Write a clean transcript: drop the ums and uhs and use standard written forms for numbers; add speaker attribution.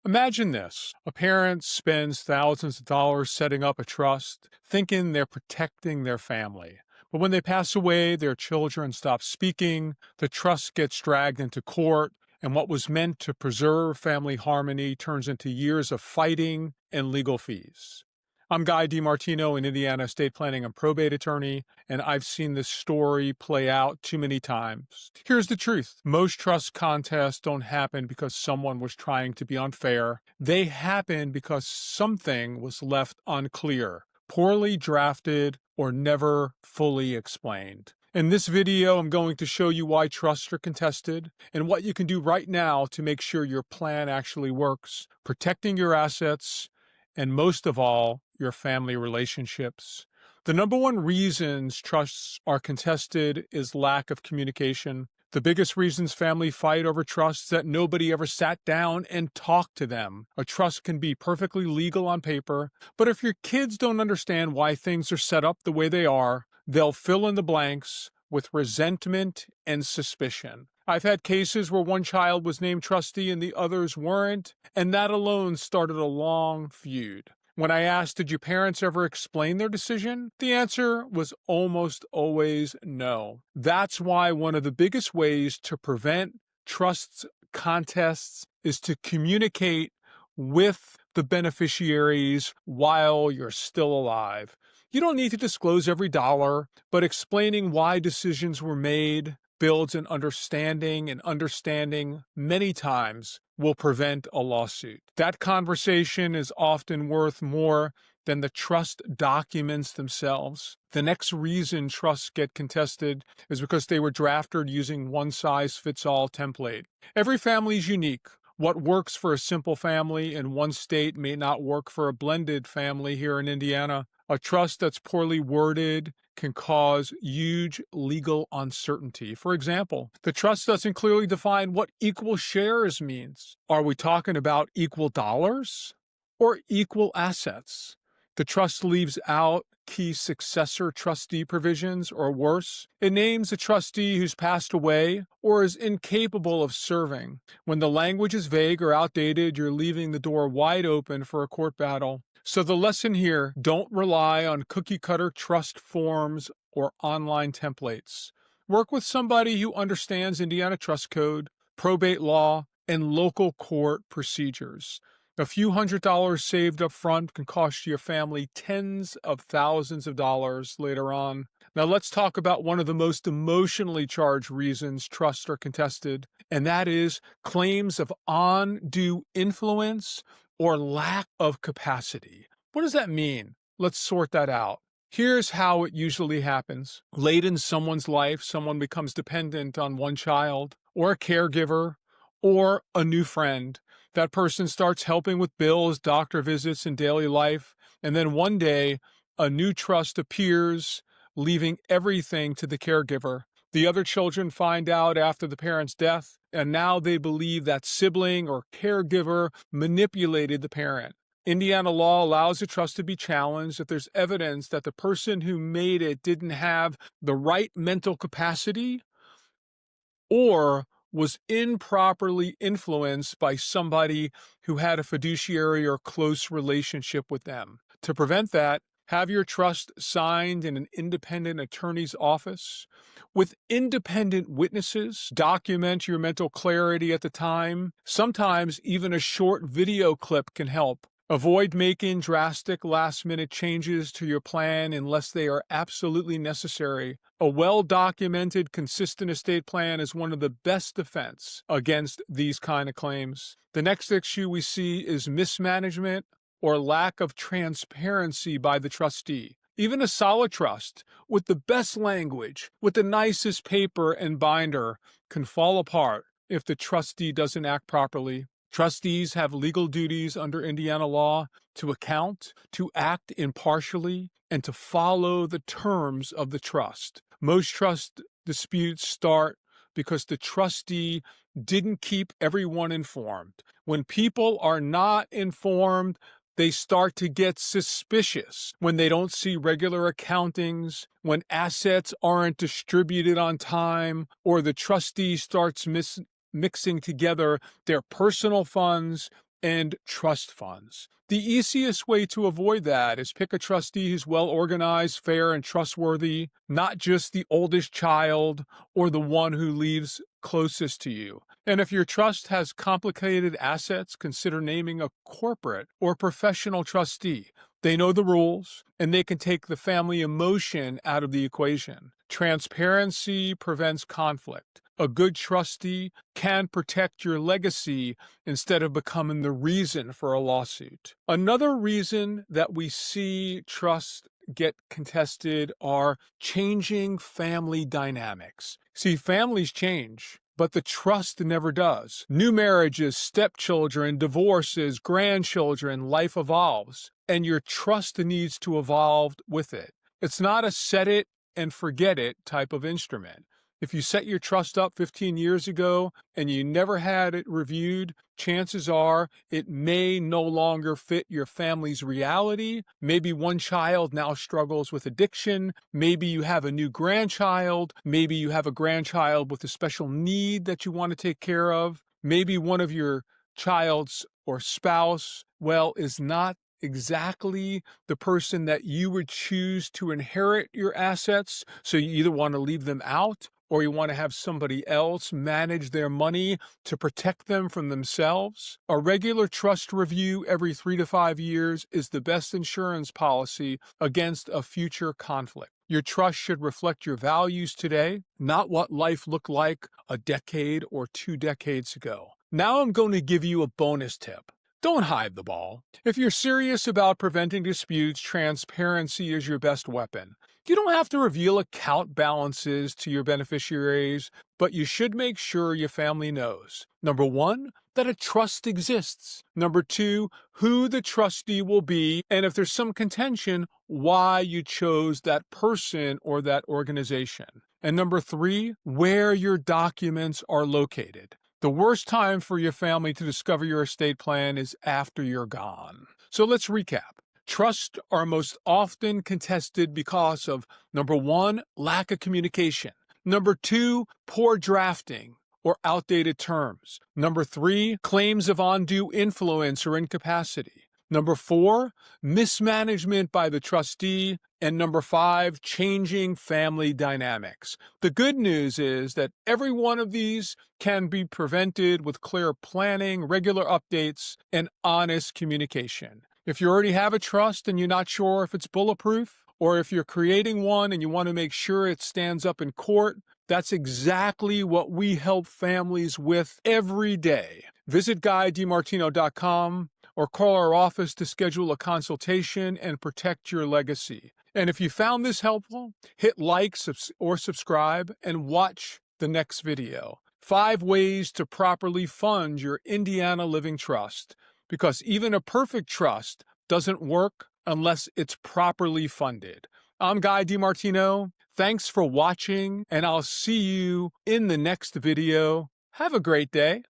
Speaker 1: Imagine this. A parent spends thousands of dollars setting up a trust, thinking they're protecting their family. But when they pass away, their children stop speaking, the trust gets dragged into court, and what was meant to preserve family harmony turns into years of fighting and legal fees. I'm Guy Martino, an Indiana estate planning and probate attorney, and I've seen this story play out too many times. Here's the truth. Most trust contests don't happen because someone was trying to be unfair. They happen because something was left unclear, poorly drafted, or never fully explained. In this video, I'm going to show you why trusts are contested and what you can do right now to make sure your plan actually works, protecting your assets, and most of all, your family relationships. The number one reasons trusts are contested is lack of communication. The biggest reasons families fight over trusts is that nobody ever sat down and talked to them. A trust can be perfectly legal on paper, but if your kids don't understand why things are set up the way they are, they'll fill in the blanks with resentment and suspicion. I've had cases where one child was named trustee and the others weren't, and that alone started a long feud. When I asked, did your parents ever explain their decision? The answer was almost always no. That's why one of the biggest ways to prevent trust contests is to communicate with the beneficiaries while you're still alive. You don't need to disclose every dollar, but explaining why decisions were made builds an understanding, and understanding many times will prevent a lawsuit. That conversation is often worth more than the trust documents themselves. The next reason trusts get contested is because they were drafted using one-size-fits-all template. Every family is unique. What works for a simple family in one state may not work for a blended family here in Indiana. A trust that's poorly worded can cause huge legal uncertainty. For example, the trust doesn't clearly define what equal shares means. Are we talking about equal dollars or equal assets? The trust leaves out key successor trustee provisions, or worse, it names a trustee who's passed away or is incapable of serving. When the language is vague or outdated, you're leaving the door wide open for a court battle. So the lesson here, don't rely on cookie-cutter trust forms or online templates. Work with somebody who understands Indiana trust code, probate law, and local court procedures. A few $100s saved up front can cost your family tens of thousands of dollars later on. Now let's talk about one of the most emotionally charged reasons trusts are contested, and that is claims of undue influence or lack of capacity. What does that mean? Let's sort that out. Here's how it usually happens. Late in someone's life, someone becomes dependent on one child or a caregiver or a new friend. That person starts helping with bills, doctor visits, and daily life. And then one day, a new trust appears, leaving everything to the caregiver. The other children find out after the parent's death, and now they believe that sibling or caregiver manipulated the parent. Indiana law allows a trust to be challenged if there's evidence that the person who made it didn't have the right mental capacity or was improperly influenced by somebody who had a fiduciary or close relationship with them. To prevent that, have your trust signed in an independent attorney's office with independent witnesses. Document your mental clarity at the time. Sometimes even a short video clip can help. Avoid making drastic last-minute changes to your plan unless they are absolutely necessary. A well-documented, consistent estate plan is one of the best defense against these kind of claims. The next issue we see is mismanagement or lack of transparency by the trustee. Even a solid trust with the best language, with the nicest paper and binder, can fall apart if the trustee doesn't act properly. Trustees have legal duties under Indiana law to account, to act impartially, and to follow the terms of the trust. Most trust disputes start because the trustee didn't keep everyone informed. When people are not informed, they start to get suspicious when they don't see regular accountings, when assets aren't distributed on time, or the trustee starts mixing together their personal funds and trust funds. The easiest way to avoid that is pick a trustee who's well organized, fair, and trustworthy, not just the oldest child or the one who leaves closest to you. And if your trust has complicated assets, consider naming a corporate or professional trustee. They know the rules and they can take the family emotion out of the equation. Transparency prevents conflict. A good trustee can protect your legacy instead of becoming the reason for a lawsuit. Another reason that we see trusts get contested are changing family dynamics. See, families change, but the trust never does. New marriages, stepchildren, divorces, grandchildren, life evolves, and your trust needs to evolve with it. It's not a set it and forget it type of instrument. If you set your trust up 15 years ago and you never had it reviewed, chances are it may no longer fit your family's reality. Maybe one child now struggles with addiction. Maybe you have a new grandchild. Maybe you have a grandchild with a special need that you want to take care of. Maybe one of your child's or spouse, is not exactly the person that you would choose to inherit your assets. So you either want to leave them out or you want to have somebody else manage their money to protect them from themselves. A regular trust review every 3 to 5 years is the best insurance policy against a future conflict. Your trust should reflect your values today, not what life looked like a decade or 2 decades ago. Now I'm going to give you a bonus tip. Don't hide the ball. If you're serious about preventing disputes, transparency is your best weapon. You don't have to reveal account balances to your beneficiaries, but you should make sure your family knows. Number 1, that a trust exists. Number 2, who the trustee will be, and if there's some contention, why you chose that person or that organization. And number 3, where your documents are located. The worst time for your family to discover your estate plan is after you're gone. So let's recap. Trusts are most often contested because of, number 1, lack of communication. Number 2, poor drafting or outdated terms. Number 3, claims of undue influence or incapacity. Number 4, mismanagement by the trustee. And number 5, changing family dynamics. The good news is that every one of these can be prevented with clear planning, regular updates, and honest communication. If you already have a trust and you're not sure if it's bulletproof, or if you're creating one and you want to make sure it stands up in court, that's exactly what we help families with every day. Visit GuyDiMartino.com or call our office to schedule a consultation and protect your legacy. And if you found this helpful, hit like or subscribe and watch the next video. 5 ways to properly fund your Indiana Living Trust, because even a perfect trust doesn't work unless it's properly funded. I'm Guy DiMartino. Thanks for watching, and I'll see you in the next video. Have a great day.